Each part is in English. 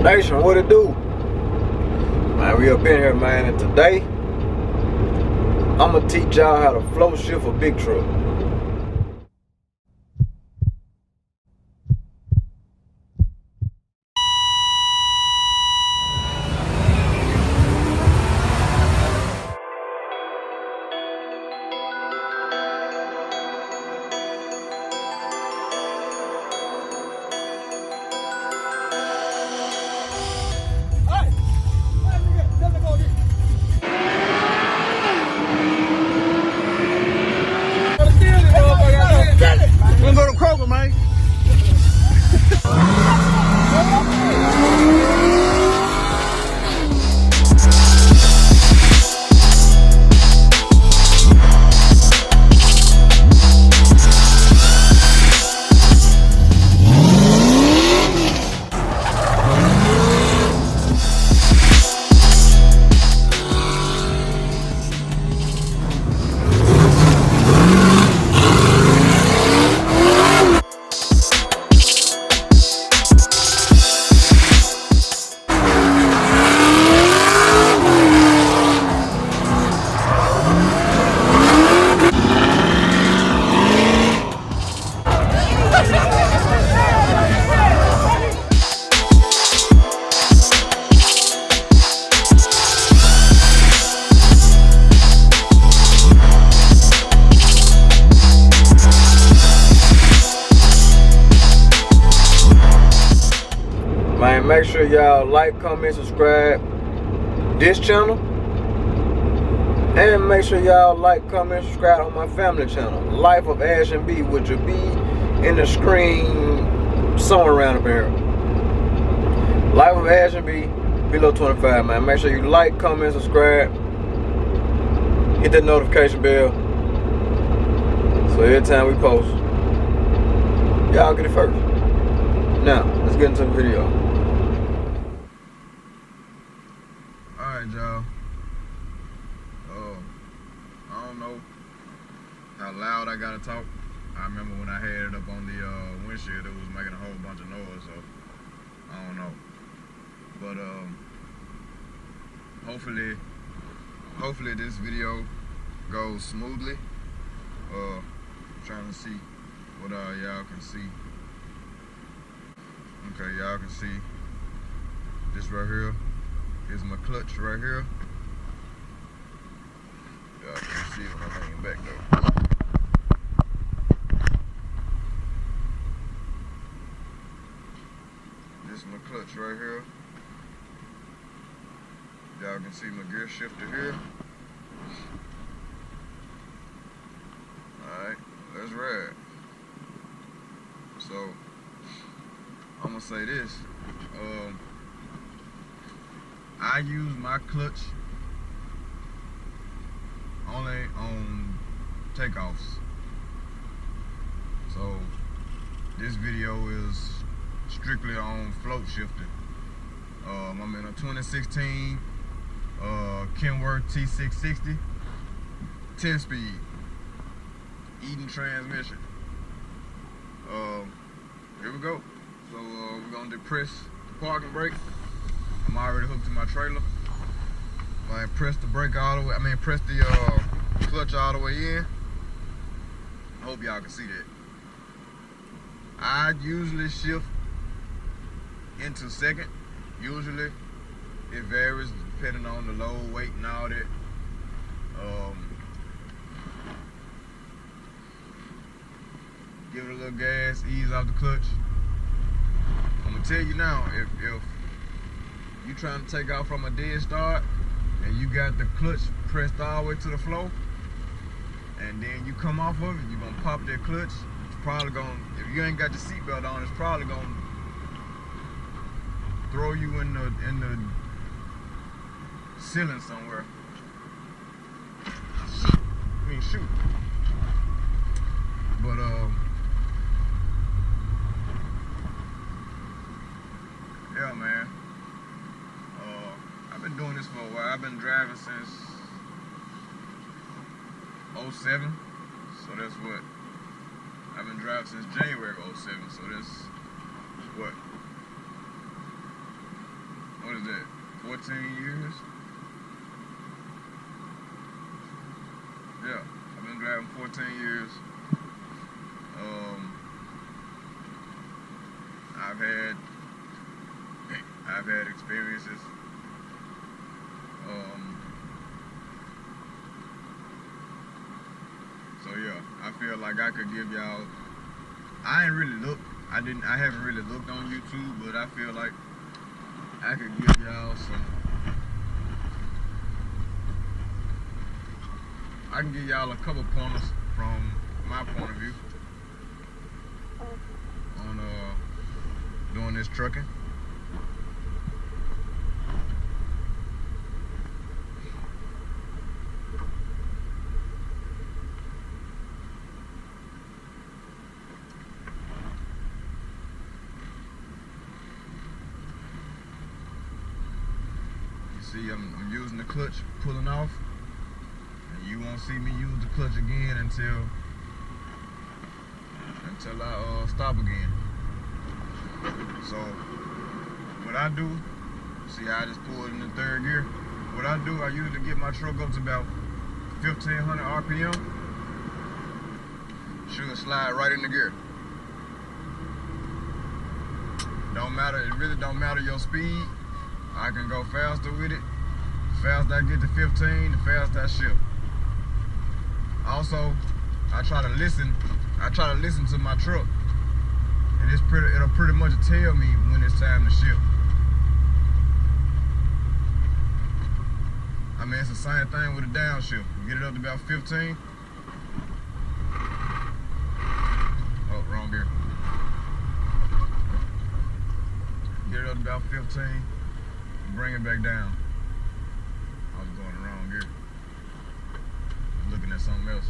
Nation, what it do? Man, we up in here, man, and today I'ma teach y'all how to float shift a big truck. We're gonna go to Kroger, man. Man, make sure y'all like, comment, subscribe this channel. And make sure y'all like, comment, subscribe on my family channel, Life of Ash and B, which will be in the screen somewhere around up here. Life of Ash and B, below 25, man. Make sure you like, comment, subscribe. Hit that notification bell. So every time we post, y'all get it first. Now, let's get into the video. Alright, y'all. I don't know how loud I gotta talk. I remember when I had it up on the windshield, it was making a whole bunch of noise, so I don't know. But hopefully this video goes smoothly. Trying to see what y'all can see. Okay, y'all can see this right here is my clutch right here. Y'all can see it when I lean back though. This is my clutch right here. Y'all can see my gear shifter here. Alright, let's ride. So, I'm gonna say this. I use my clutch only on takeoffs. So this video is strictly on float shifting. I'm in a 2016 Kenworth T660 10-speed Eden transmission. Here we go. So we're gonna depress the parking brake. I'm already hooked to my trailer. I press the brake all the way. Press the clutch all the way in. I hope y'all can see that. I usually shift into second. Usually, it varies depending on the load, weight, and all that. Give it a little gas, ease off the clutch. I'm gonna tell you now, if you trying to take off from a dead start and you got the clutch pressed all the way to the floor, and then you come off of it, you're gonna pop that clutch. It's probably gonna, if you ain't got your seatbelt on, it's probably gonna throw you in the ceiling somewhere. Shoot. But yeah, man. I've been doing this for a while. I've been driving since 07. So that's what? I've been driving since January of 07. So that's what? is that? 14 years? Yeah, I've been driving 14 years. I've had experiences. So yeah, I feel like I could give y'all. I haven't really looked on YouTube, but I feel like I could give y'all some. I can give y'all a couple pointers from my point of view on doing this trucking. See, I'm using the clutch, pulling off, and you won't see me use the clutch again until I stop again. So what I do, see how I just pulled in the third gear. What I do, I usually get my truck up to about 1500 RPM. Should slide right in the gear. Don't matter, it really don't matter your speed. I can go faster with it. The faster I get to 15, the faster I shift. Also, I try to listen to my truck, and it'll pretty much tell me when it's time to shift. I mean, it's the same thing with a downshift. You get it up to about 15. Oh, wrong gear. Get it up to about 15. Bring it back down. I was going the wrong gear. I'm looking at something else.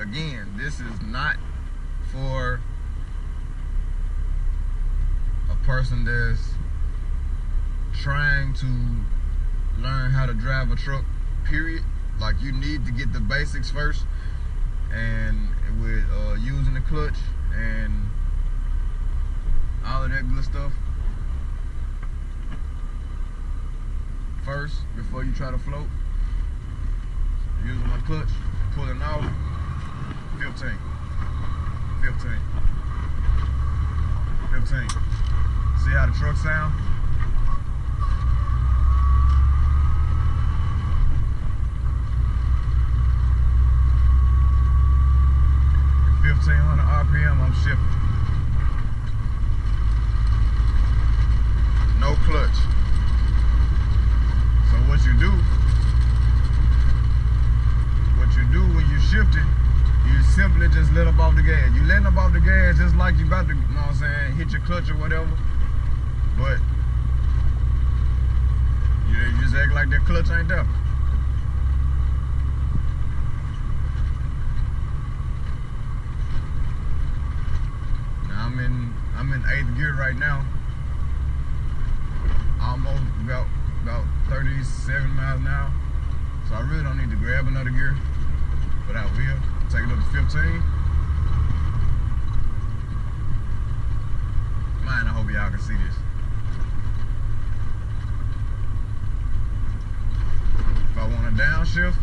Again, this is not for a person that's trying to learn how to drive a truck, period. Like, you need to get the basics first, and with using the clutch and all of that good stuff first before you try to float. Using my clutch, pulling off, 15. See how the truck sound? At 1500 RPM, I'm shifting. No clutch. So what you do when you shift it, you simply just let up off the gas. You letting up off the gas just like you about to, you know what I'm saying, hit your clutch or whatever. But you just act like that clutch ain't there. Now I'm in 8th gear right now. Almost about 37 miles an hour. So I really don't need to grab another gear, but I will. Take it up to 15. Man, I hope y'all can see this. If I want a downshift,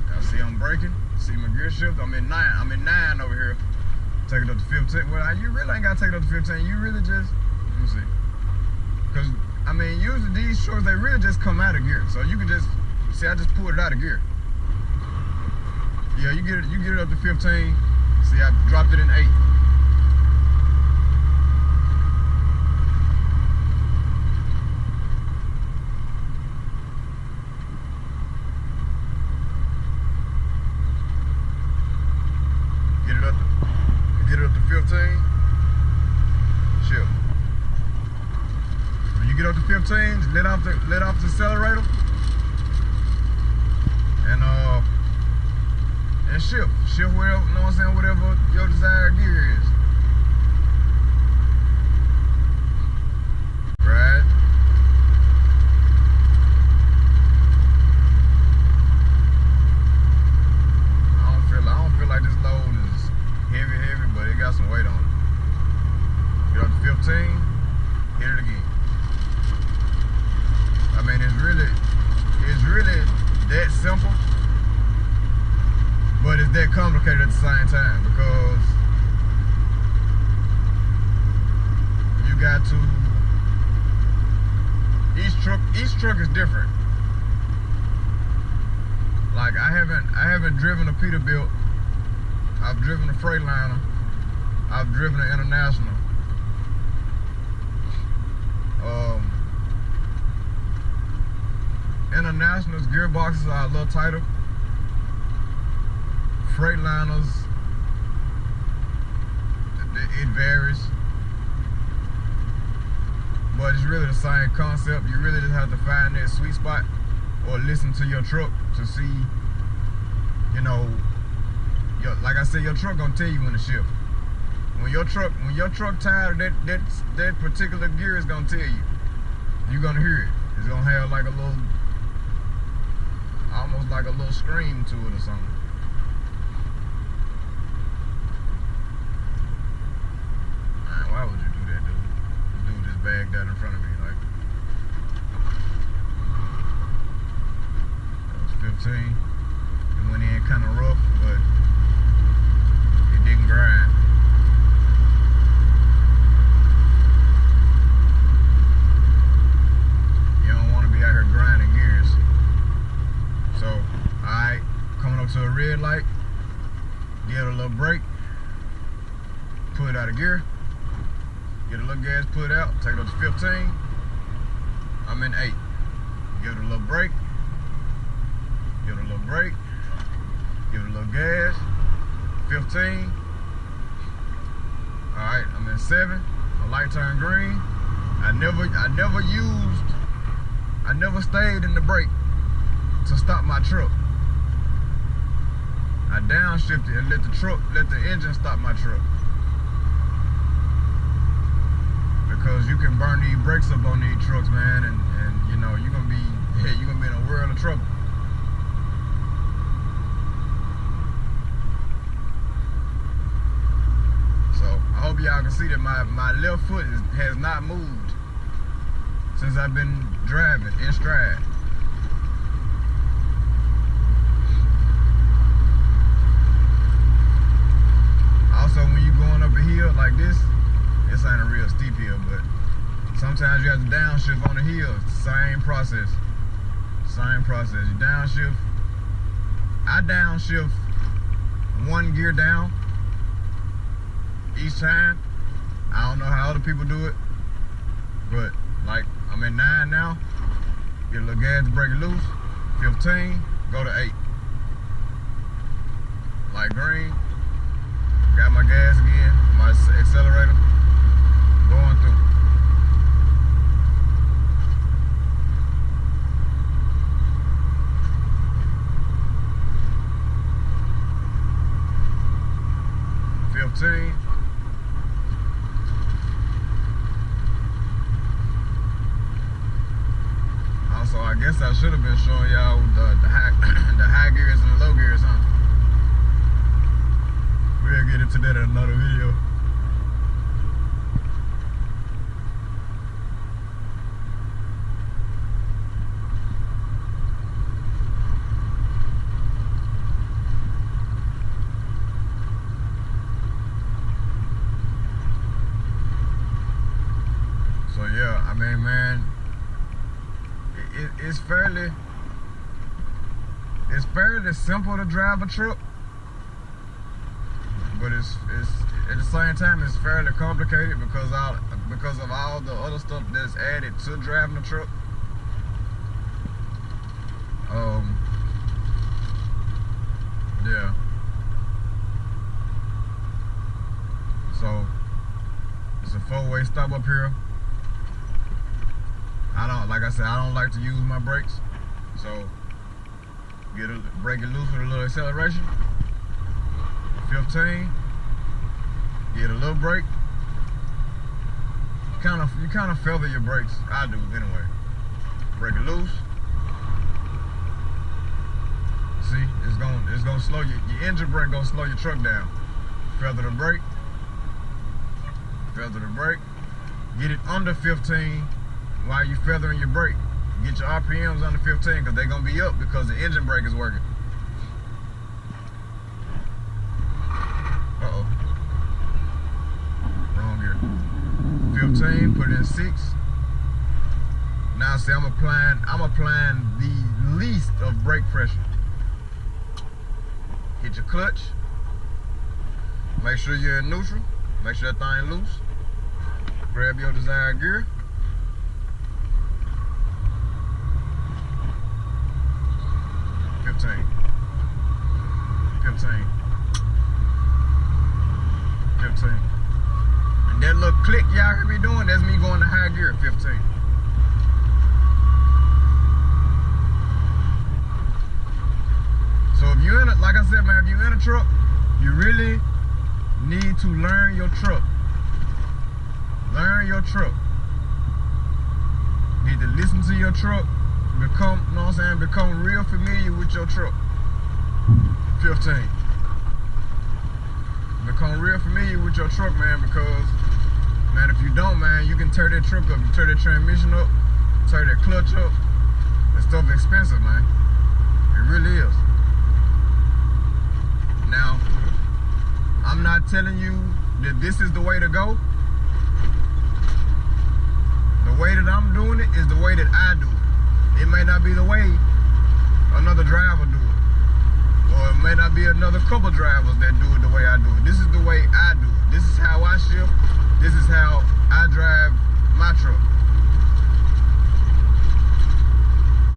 y'all see I'm braking. See my gear shift. I'm in 9. I'm in 9 over here. Take it up to 15. Well, you really ain't gotta take it up to 15. You really just, let me see. Cause I mean, usually these shorts, they really just come out of gear. So you can just, see, I just pulled it out of gear. Yeah, you get it up to 15. See, I dropped it in 8. Get it up to 15. Shift. When you get up to 15, just let off the accelerator and shift wherever, you know what I'm saying, whatever your desired gear is. Right. I don't feel like this load is heavy, but it got some weight on it. Get 15, hit it again. I mean, it's really that simple, but it's that complicated at the same time, because you got to, each truck is different. Like I haven't driven a Peterbilt. I've driven a Freightliner. I've driven an International. International's gearboxes are a little tighter. Freightliners, it varies, but it's really the same concept. You really just have to find that sweet spot, or listen to your truck to see, you know, like I said, your truck gonna tell you when to shift. When your truck tired, that particular gear is gonna tell you. You're gonna hear it. It's gonna have like a little, almost like a little scream to it or something. Man, why would you do that, dude? Dude just bagged out in front of me, like. That was 15. It went in kind of rough, but it didn't grind. You don't want to be out here grinding gears. So, alright, coming up to a red light, give it a little brake, pull it out of gear, get a little gas, pull it out, take it up to 15, I'm in 8. Give it a little brake, give it a little brake, give it a little gas, 15. Alright, I'm in 7, the light turned green. I never stayed in the brake to stop my truck. I downshifted and let the engine stop my truck. Because you can burn these brakes up on these trucks, man, and you know, you're gonna be in a world of trouble. So I hope y'all can see that my left foot has not moved since I've been driving in stride. Also, when you're going up a hill like this ain't a real steep hill, but sometimes you have to downshift on the hill. Same process. Same process. You downshift. I downshift one gear down each time. I don't know how other people do it, but like I'm in 9 now. Get a little gas to break it loose. 15, go to 8. Light green. Got my gas again, my accelerator, going through. Also, I guess I should have been showing y'all the high gears and the low gears, huh? We'll get into that in another video. So yeah, I mean, man, it's fairly simple to drive a truck. But it's at the same time it's fairly complicated because of all the other stuff that's added to driving a truck. Yeah. So it's a 4-way stop up here. Like I said, I don't like to use my brakes, so break it loose with a little acceleration. 15, get a little brake. You kind of feather your brakes. I do anyway. Break it loose. See, it's gonna slow your engine brake gonna slow your truck down. Feather the brake. Feather the brake. Get it under 15 while you feathering your brake. Get your RPMs under 15 because they're gonna be up because the engine brake is working. Uh-oh. Wrong gear. 15, put it in 6. Now see, I'm applying the least of brake pressure. Hit your clutch. Make sure you're in neutral. Make sure that thing loose. Grab your desired gear. Fifteen. And that little click y'all heard me doing, that's me going to high gear, 15. So if you're in a, like I said, man, if you're in a truck, you really need to learn your truck. Learn your truck. You need to listen to your truck, become, you know what I'm saying, become real familiar with your truck. 15. Become real familiar with your truck, man, because, man, if you don't, man, you can tear that truck up. You tear that transmission up, tear that clutch up. That stuff expensive, man. It really is. Now, I'm not telling you that this is the way to go. The way that I'm doing it is the way that I do it. It may not be the way another driver do it. Or it may not be another couple drivers that do it the way I do it. This is the way I do it. This is how I shift. This is how I drive my truck.